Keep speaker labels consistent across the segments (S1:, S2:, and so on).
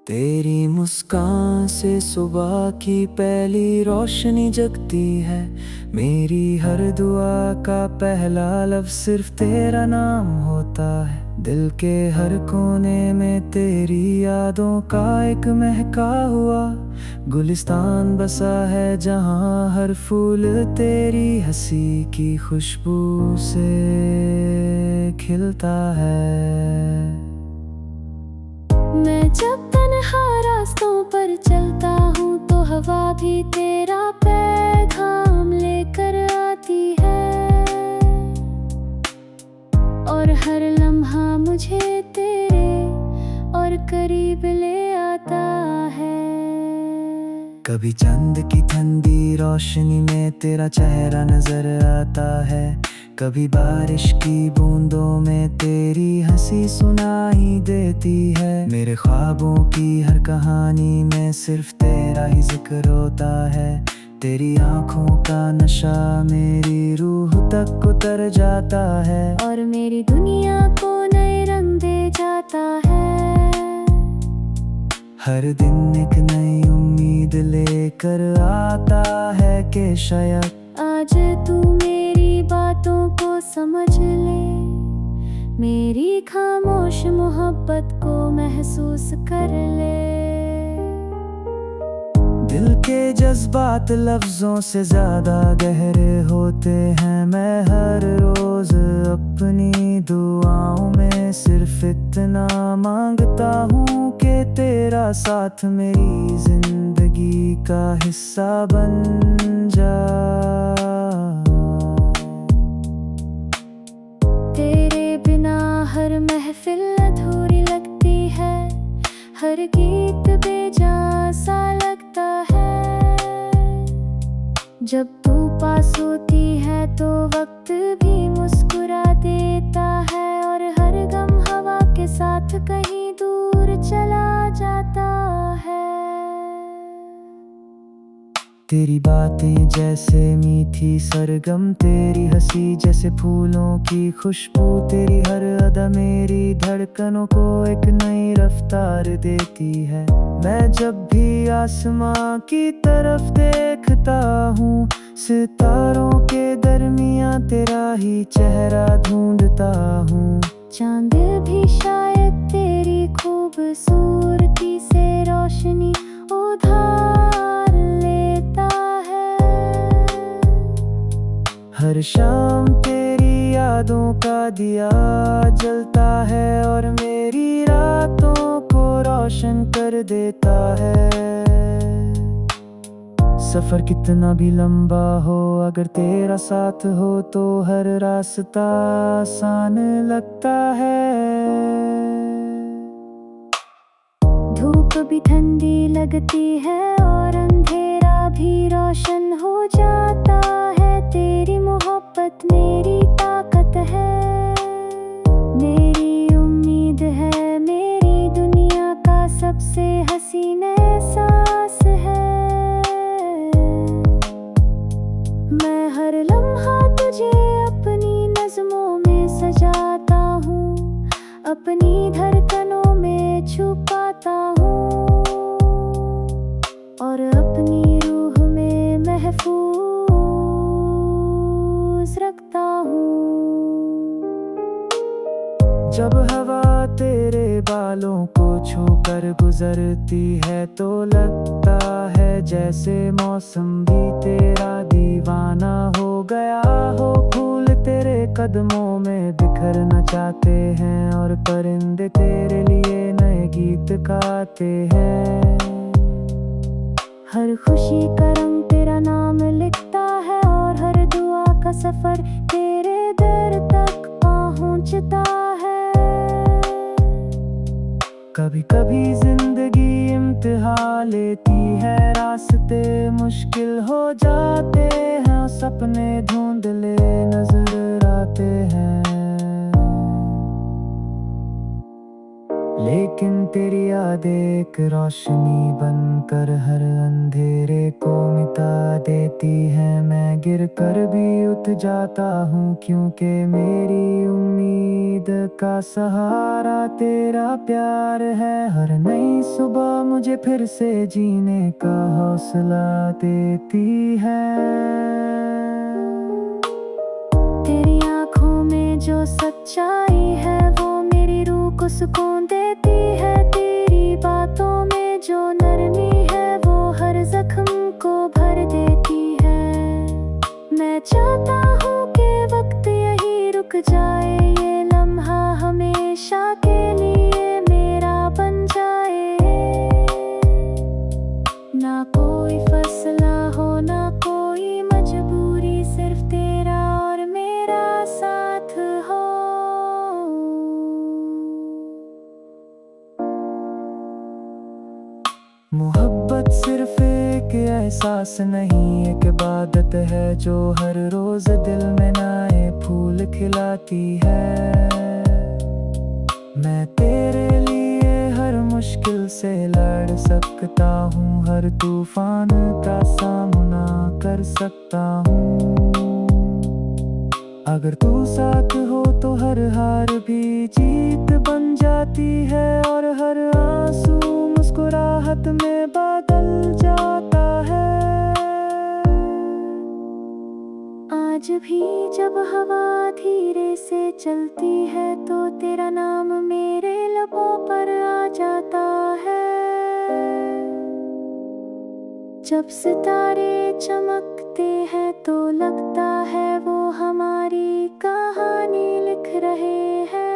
S1: तेरी मुस्कान से सुबह की पहली रोशनी जगती है। मेरी हर दुआ का पहला लफ्ज़ सिर्फ तेरा नाम होता है। दिल के हर कोने में तेरी यादों का एक महका हुआ गुलिस्तान बसा है, जहाँ हर फूल तेरी हंसी की खुशबू से खिलता है।
S2: मैं जब तन्हा रास्तों पर चलता हूँ तो हवा भी तेरा पैगाम लेकर आती है, और हर लम्हा मुझे तेरे और करीब ले आता है।
S1: कभी चंद की ठंडी रोशनी में तेरा चेहरा नजर आता है, कभी बारिश की बूंदों में तेरी हंसी सुनाई देती है। मेरे ख्वाबों की हर कहानी में सिर्फ तेरा ही जिक्र होता है। तेरी आंखों का नशा मेरी रूह तक उतर जाता है,
S2: और मेरी दुनिया को नए रंग दे जाता है।
S1: हर दिन एक नई उम्मीद लेकर आता है कि शायद
S2: आज तू मेरी बातों को समझ ले, मेरी खामोश मोहब्बत को महसूस कर ले।
S1: दिल के जज्बात लफ्जों से ज्यादा गहरे होते हैं। मैं हर रोज अपनी दुआओं में सिर्फ इतना मांगता हूँ कि तेरा साथ मेरी जिंदगी का हिस्सा बन जा।
S2: तेरे बिना हर महफिल अधूरी लगती है, हर गीत बेजान सा लगता है। जब तू पास होती है तो वक्त भी मुस्कुरा देता है, और हर गम हवा के साथ कहीं दूर चला जाता है।
S1: तेरी बातें जैसे मीठी सरगम, तेरी हंसी जैसे फूलों की खुशबू, तेरी हर अदा मेरी धड़कनों को एक नई रफ्तार देती है। मैं जब भी आसमां की तरफ देखता हूँ, सितारों के दरमियाँ तेरा ही चेहरा ढूंढता हूँ।
S2: चांद भी शायद तेरी खूबसूरती से रोशनी उधार लेता है।
S1: हर शाम तेरी यादों का दिया जलता है, और मेरी रातों को रोशन कर देता है। सफर कितना भी लंबा हो, अगर तेरा साथ हो तो हर रास्ता आसान लगता है।
S2: धूप भी ठंडी लगती है और अंधेरा भी रोशन हो जाता है। तेरी मोहब्बत मेरी ताकत है, मेरी उम्मीद है, मेरी दुनिया का सबसे हसीन एहसास है। मैं हर लम्हा तुझे अपनी नज़्मों में सजाता हूँ, अपनी धड़कनों में छुपाता हूँ, और अपनी रूह में महफूज रखता हूँ।
S1: जब हवा तेरे बालों को छूकर गुजरती है तो लगता है जैसे मौसम भी तेरा दीवाना हो गया हो। फूल तेरे कदमों में बिखरना चाहते हैं, और परिंदे तेरे लिए नए गीत गाते हैं।
S2: हर खुशी का रंग तेरा नाम लिखता है, और हर दुआ का सफर तेरे दर तक पहुंचता है।
S1: कभी कभी जिंदगी इम्तिहान लेती है, रास्ते मुश्किल हो जाते हैं, सपने धुंधले नजर आते जाते हैं, लेकिन तेरी याद एक रोशनी बनकर हर अंधेरे को मिटा देती है। मैं गिर कर भी उठ जाता हूँ, क्योंकि मेरी उम्मीद का सहारा तेरा प्यार है। हर नई सुबह मुझे फिर से जीने का हौसला देती है।
S2: तेरी आँखों में जो सच्चाई है वो मेरी रूह को सुकून देती है। तेरी बातों में जो नरमी है वो हर जख्म को भर देती है। मैं चाहता हूँ कि वक्त यही रुक जाए, ये लम्हा हमेशा के लिए मेरा बन जाए। ना कोई फैसला हो ना कोई मजबूरी, सिर्फ तेरा और मेरा साथ हो।
S1: मोहब्बत सिर्फ एक एहसास नहीं, एक इबादत है जो हर रोज दिल में नए फूल खिलाती है। मैं तेरे लिए हर मुश्किल से लड़ सकता हूँ, हर तूफान का सामना कर सकता हूँ। अगर तू साथ हो तो हर हार भी जीत बन जाती है, और हर आंसू मुस्कुराहट में बदल जाता है।
S2: आज भी जब हवा धीरे से चलती है तो तेरा नाम मेरे लबों पर आ जाता है। जब सितारे चमकते हैं तो लगता है वो हमारी कहानी लिख रहे हैं।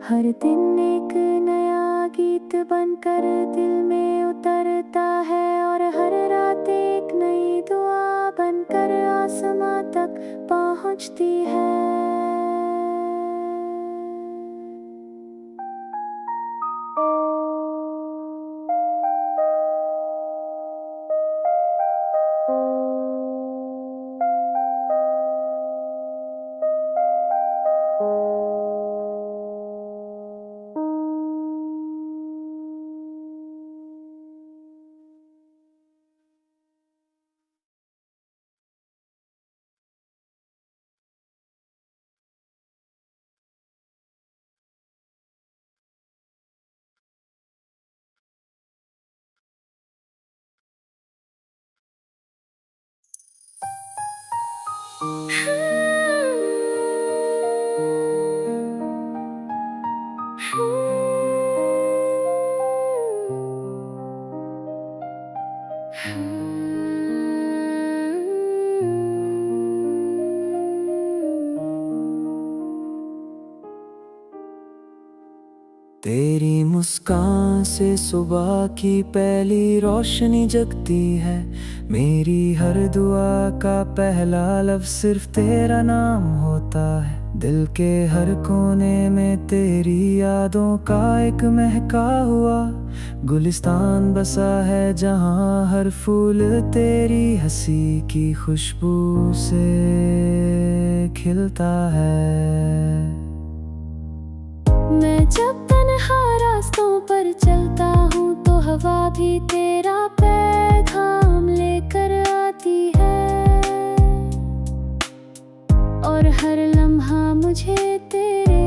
S2: हर दिन एक नया गीत बनकर दिल में उतरता है, और हर रात एक नई दुआ बनकर आसमां तक पहुंचती है।
S1: तेरी मुस्कान से सुबह की पहली रोशनी जगती है। मेरी हर दुआ का पहला लफ्ज़ सिर्फ तेरा नाम होता है। दिल के हर कोने में तेरी यादों का एक महका हुआ गुलिस्तान बसा है, जहाँ हर फूल तेरी हंसी की खुशबू से खिलता है।
S2: मैं जब तन्हा रास्तों पर चलता हूँ तो हवा भी तेरा पैगाम लेकर आती है, और हर लम्हा मुझे तेरे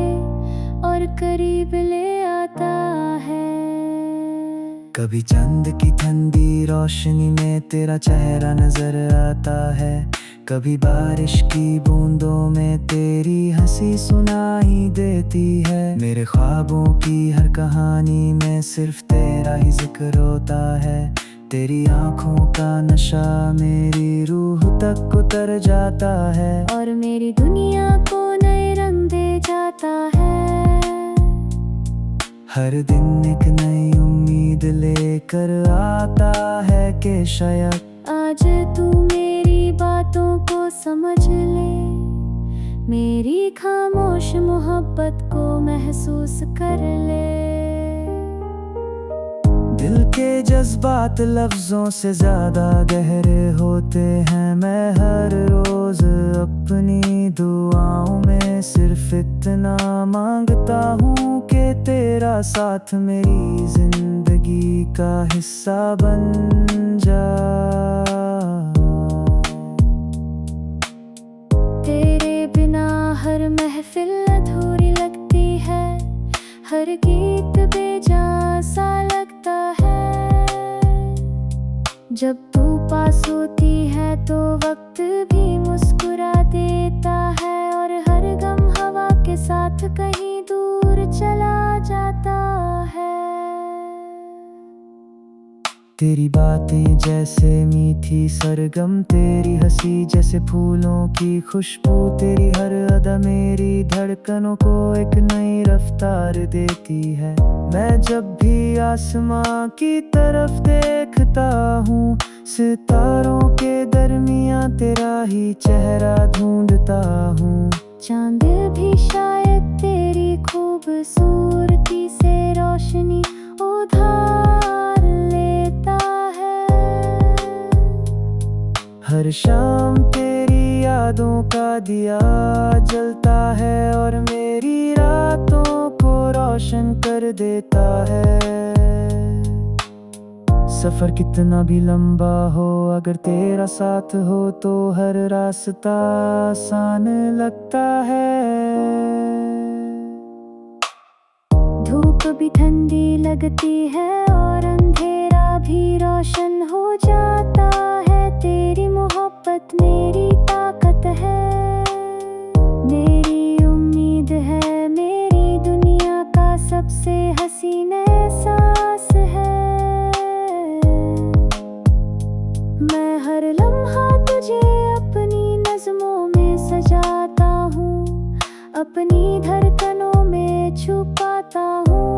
S2: और करीब ले आता है।
S1: कभी चंद की ठंडी रोशनी में तेरा चेहरा नजर आता है, कभी बारिश की बूंदों में तेरी हंसी सुनाई देती है। मेरे ख्वाबों की हर कहानी में सिर्फ तेरा ही जिक्र होता है। तेरी आंखों का नशा मेरी रूह तक उतर जाता है,
S2: और मेरी दुनिया को नए रंग दे जाता है।
S1: हर दिन एक नई उम्मीद लेकर आता है कि शायद
S2: आज तू मेरी बातों को समझ ले, मेरी खामोश मोहब्बत को महसूस कर ले।
S1: दिल के जज्बात लफ्जों से ज्यादा गहरे होते हैं। मैं हर रोज अपनी दुआओं में सिर्फ इतना मांगता हूँ कि तेरा साथ मेरी जिंदगी का हिस्सा बन जा।
S2: तेरे बिना हर महफिल अधूरी लगती है, हर गीत बेजान सा लगता है। जब तू पास होती है तो वक्त भी मुस्कुरा देता है, और हर गम हवा के साथ कहीं दूर चला जाता है।
S1: तेरी बातें जैसे मीठी सरगम, तेरी हंसी जैसे फूलों की खुशबू, तेरी हर अदा मेरी धड़कनों को एक नई रफ्तार देती है। मैं जब भी आसमां की तरफ देखता हूँ, सितारों के दरमियाँ तेरा ही चेहरा ढूंढता हूँ।
S2: चांद भी शायद तेरी खूबसूरती से रोशनी उधार लेता है।
S1: हर शाम तेरी यादों का दिया जलता है और मेरी रातों को रोशन कर देता है। सफर कितना भी लंबा हो, अगर तेरा साथ हो तो हर रास्ता आसान लगता है।
S2: धूप भी ठंडी लगती है और अंधेरा भी रोशन हो जाता है। तेरी मोहब्बत मेरी ताकत है, मेरी उम्मीद है, मेरी दुनिया का सबसे हसीन एहसास है। मैं हर लम्हा तुझे अपनी नज़्मों में सजाता हूँ, अपनी धड़कनों में छुपाता हूँ,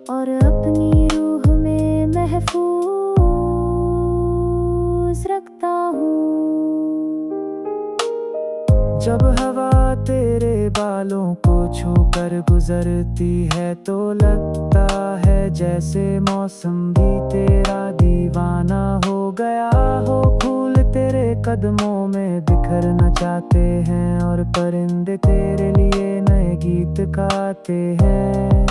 S2: और अपनी रूह में महफूज रखता हूँ।
S1: जब हवा तेरे बालों को छूकर गुजरती है तो लगता है जैसे मौसम भी तेरा दीवाना हो गया हो। फूल तेरे कदमों में बिखरना चाहते हैं और परिंदे तेरे लिए नए गीत गाते हैं।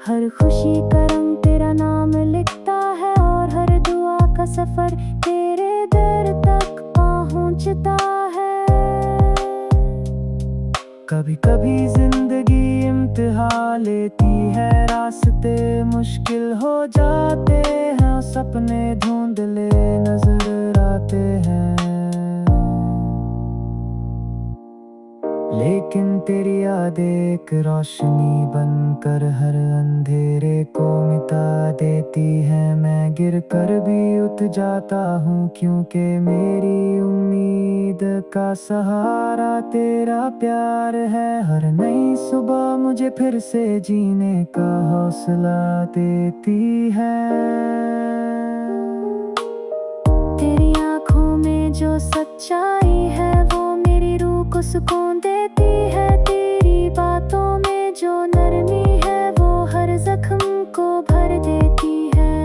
S2: हर खुशी का रंग तेरा नाम लिखता है, और हर दुआ का सफर तेरे दर तक पहुंचता है।
S1: कभी कभी जिंदगी इम्तिहान लेती है, रास्ते मुश्किल हो जाते हैं और सपने धुंधले नजर आते हैं। लेकिन तेरी याद एक रोशनी बनकर हर अंधेरे को मिटा देती है। मैं गिर कर भी उठ जाता हूँ, क्योंकि मेरी उम्मीद का सहारा तेरा प्यार है। हर नई सुबह मुझे फिर से जीने का हौसला देती है।
S2: तेरी आँखों में जो सच्चाई है वो मेरी रूह को सुकून देती है। तेरी बातों में जो नरमी है वो हर जख्म को भर देती है।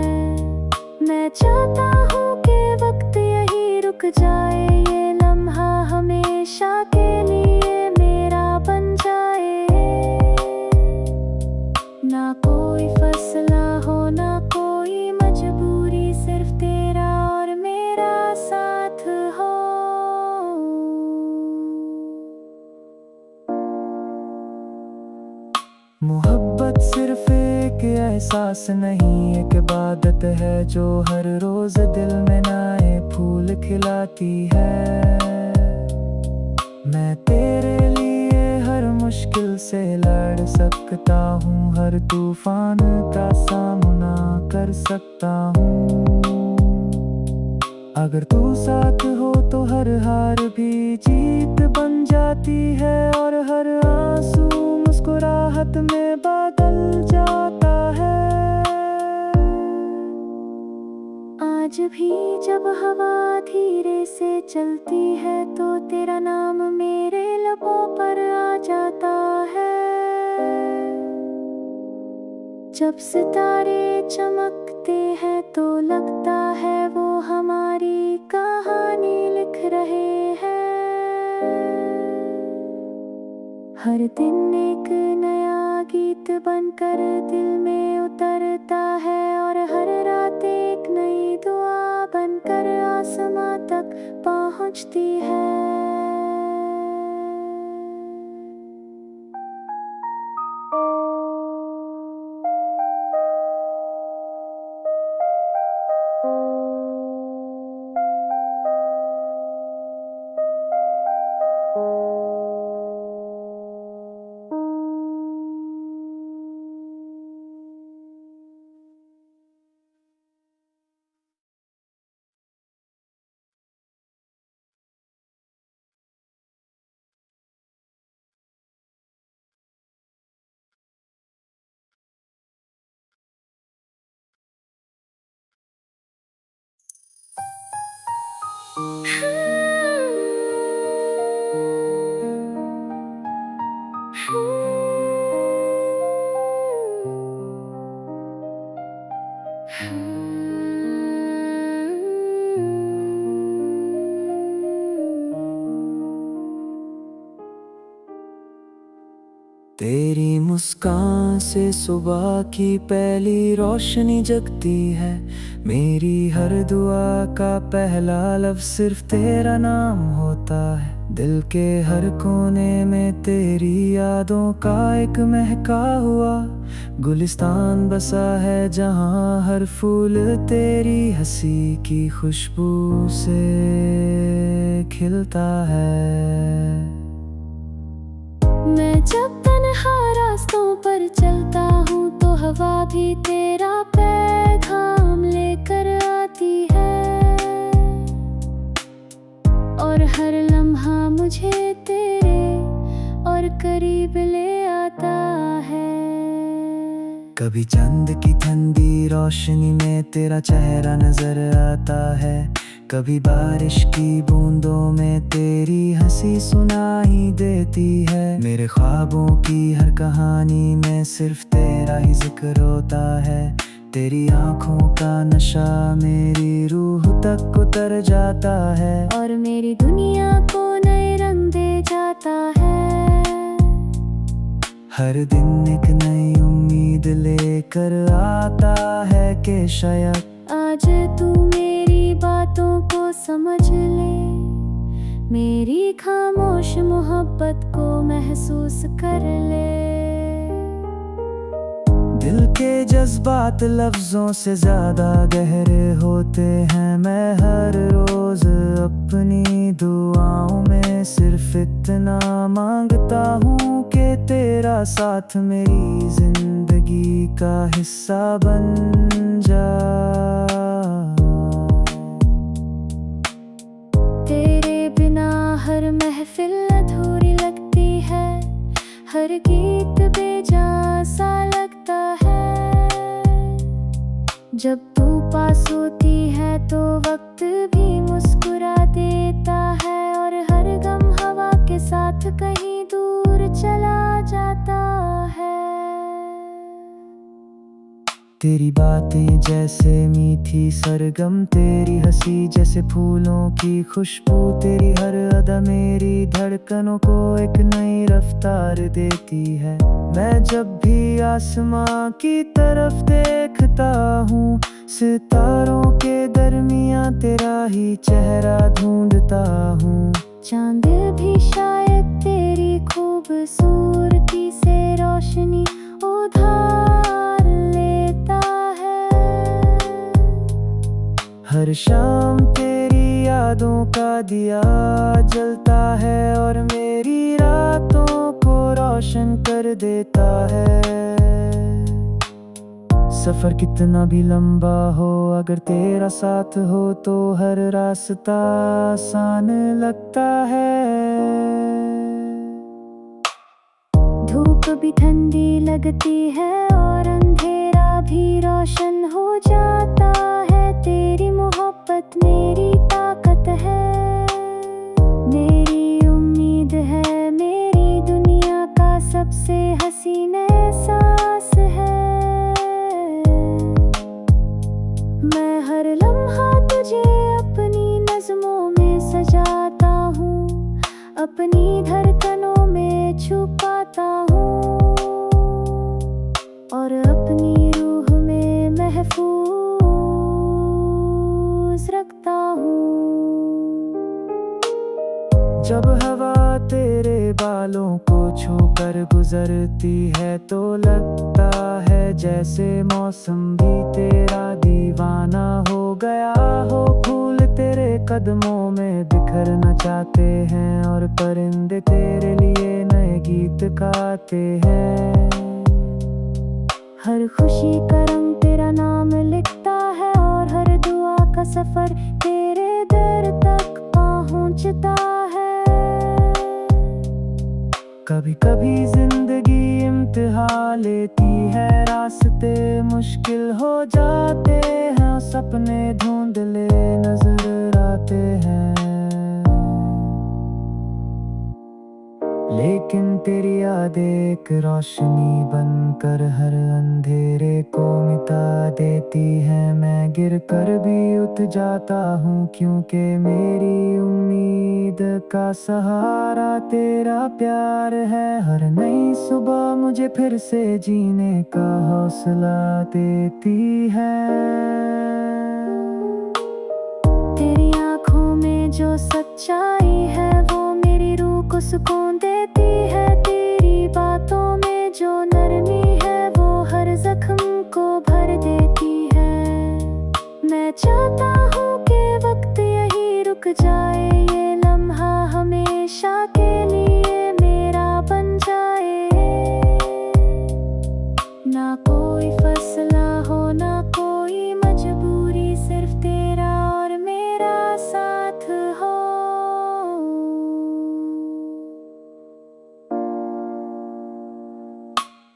S2: मैं चाहता हूँ कि वक्त यही रुक जाए, ये लम्हा हमेशा के लिए मेरा बन जाए। ना कोई फैसला हो, ना कोई मजबूरी, सिर्फ तेरा और मेरा साथ हो।
S1: मोहब्बत सिर्फ एक एहसास नहीं, एक इबादत है जो हर रोज दिल में नए फूल खिलाती है। मैं तेरे लिए हर मुश्किल से लड़ सकता हूँ, हर तूफान का सामना कर सकता हूँ। अगर तू साथ हो तो हर हार भी जीत बन जाती है, और हर आंसू मुस्कुराहट में बदल जाता है।
S2: आज भी जब हवा धीरे से चलती है तो तेरा नाम मेरे लबों पर आ जाता है। जब सितारे चमकते हैं तो लगता है वो हमारी कहानी हर दिन एक नया गीत बनकर दिल में उतरता है, और हर रात एक नई दुआ बनकर आसमां तक पहुंचती है।
S1: तेरी मुस्कान से सुबह की पहली रोशनी जगती है। मेरी हर दुआ का पहला लफ्ज़ सिर्फ तेरा नाम होता है। दिल के हर कोने में तेरी यादों का एक महका हुआ गुलिस्तान बसा है, जहाँ हर फूल तेरी हंसी की खुशबू से खिलता है।
S2: मैं जब तन्हा रास्तों पर चलता हूँ तो हवा भी तेरा पैगाम लेकर आती है, और हर लम्हा मुझे तेरे और करीब ले आता है।
S1: कभी चंद की ठंडी रोशनी में तेरा चेहरा नजर आता है, कभी बारिश की बूंदों में तेरी हंसी सुनाई देती है। मेरे ख्वाबों की हर कहानी में सिर्फ तेरा ही जिक्र होता है। तेरी आंखों का नशा मेरी रूह तक उतर जाता है,
S2: और मेरी दुनिया को नए रंग दे जाता है।
S1: हर दिन एक नई उम्मीद लेकर आता है कि शायद
S2: आज तू मेरी बातों को समझ ले, मेरी खामोश मोहब्बत को महसूस कर ले।
S1: दिल के जज्बात लफ्जों से ज्यादा गहरे होते हैं। मैं हर रोज अपनी दुआओं में सिर्फ इतना मांगता हूँ कि तेरा साथ मेरी जिंदगी का हिस्सा बन जा।
S2: तेरे बिना हर महफिल अधूरी लगती है, हर गीत बेजान सा लगता है। जब तू पास होती है तो वक्त भी मुस्कुरा देता है, और हर गम हवा के साथ कहीं दूर चला जाता है।
S1: तेरी बातें जैसे मीठी सरगम, तेरी हंसी जैसे फूलों की खुशबू, तेरी हर अदा मेरी धड़कनों को एक नई रफ्तार देती है। मैं जब भी आसमां की तरफ देखता हूँ, सितारों के दरमियाँ तेरा ही चेहरा ढूंढता हूँ।
S2: चांद भी शायद तेरी खूबसूरती से रोशनी उधार लेता है।
S1: हर शाम तेरी यादों का दिया जलता है, और मेरी रातों को रोशन कर देता है। सफर कितना भी लंबा हो, अगर तेरा साथ हो तो हर रास्ता आसान लगता है।
S2: धूप भी ठंडी लगती है और अंधेरा भी रोशन हो जाता है। तेरी मोहब्बत मेरी ताकत है, मेरी उम्मीद है, मेरी दुनिया का सबसे हसीन एहसास है। मैं हर लम्हा तुझे अपनी नज़्मों में सजाता हूँ, अपनी धड़कनों में छुपा सांस रखता हूँ।
S1: जब हवा तेरे बालों को छूकर गुजरती है तो लगता है जैसे मौसम भी तेरा दीवाना हो गया हो। फूल तेरे कदमों में बिखरना चाहते हैं और परिंदे तेरे लिए नए गीत गाते हैं।
S2: हर खुशी का रंग तेरा नाम लिखता है और हर दुआ का सफर तेरे दर तक पहुंचता है।
S1: कभी कभी जिंदगी इम्तिहान लेती है, रास्ते मुश्किल हो जाते हैं, सपने धुंधले नजर आते हैं। लेकिन तेरी याद एक रोशनी बनकर हर अंधेरे को मिटा देती है। मैं गिर कर भी उठ जाता हूँ क्योंकि मेरी उम्मीद का सहारा तेरा प्यार है। हर नई सुबह मुझे फिर से जीने का हौसला देती है।
S2: तेरी आँखों में जो सच्चाई है वो मेरी रूह को सुकून देती है। तेरी बातों में जो नरमी है वो हर जख्म को भर देती है। मैं चाहता हूँ कि वक्त यही रुक जाए, ये लम्हा हमेशा के लिए मेरा बन जाए। ना कोई फैसला हो ना कोई मजबूरी, सिर्फ तेरा और मेरा साथ हो।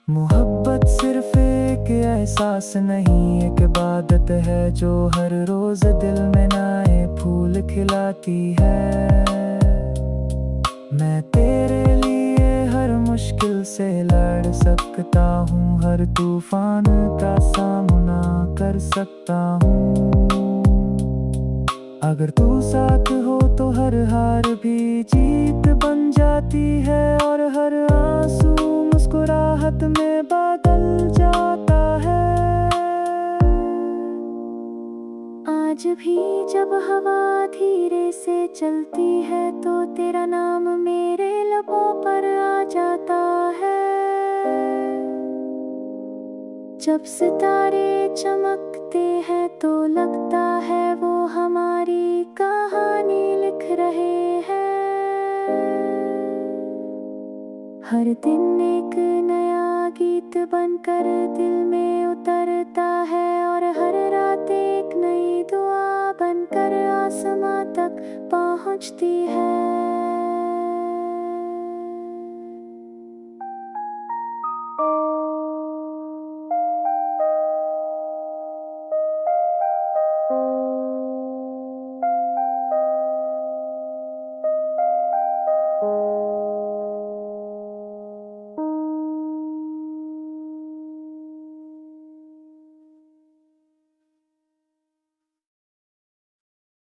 S1: मोहब्बत सिर्फ एक एहसास नहीं, एक इबादत है जो हर रोज दिल में नए फूल खिलाती है। मैं तेरे लिए हर मुश्किल से लड़ सकता हूँ, हर तूफान का सामना कर सकता हूँ। अगर तू साथ हो तो हर हार भी जीत बन जाती है और हर आंसू मुस्कुराहट में बदल जाता है।
S2: आज भी जब हवा धीरे से चलती है तो तेरा नाम मेरे लबों पर आ जाता है। जब सितारे चमकते हैं तो लगता है वो हमारी कहानी लिख रहे हैं। हर दिन एक नया गीत बनकर दिल में उतरता है और हर रात एक नई दुआ बनकर आसमां तक पहुंचती है।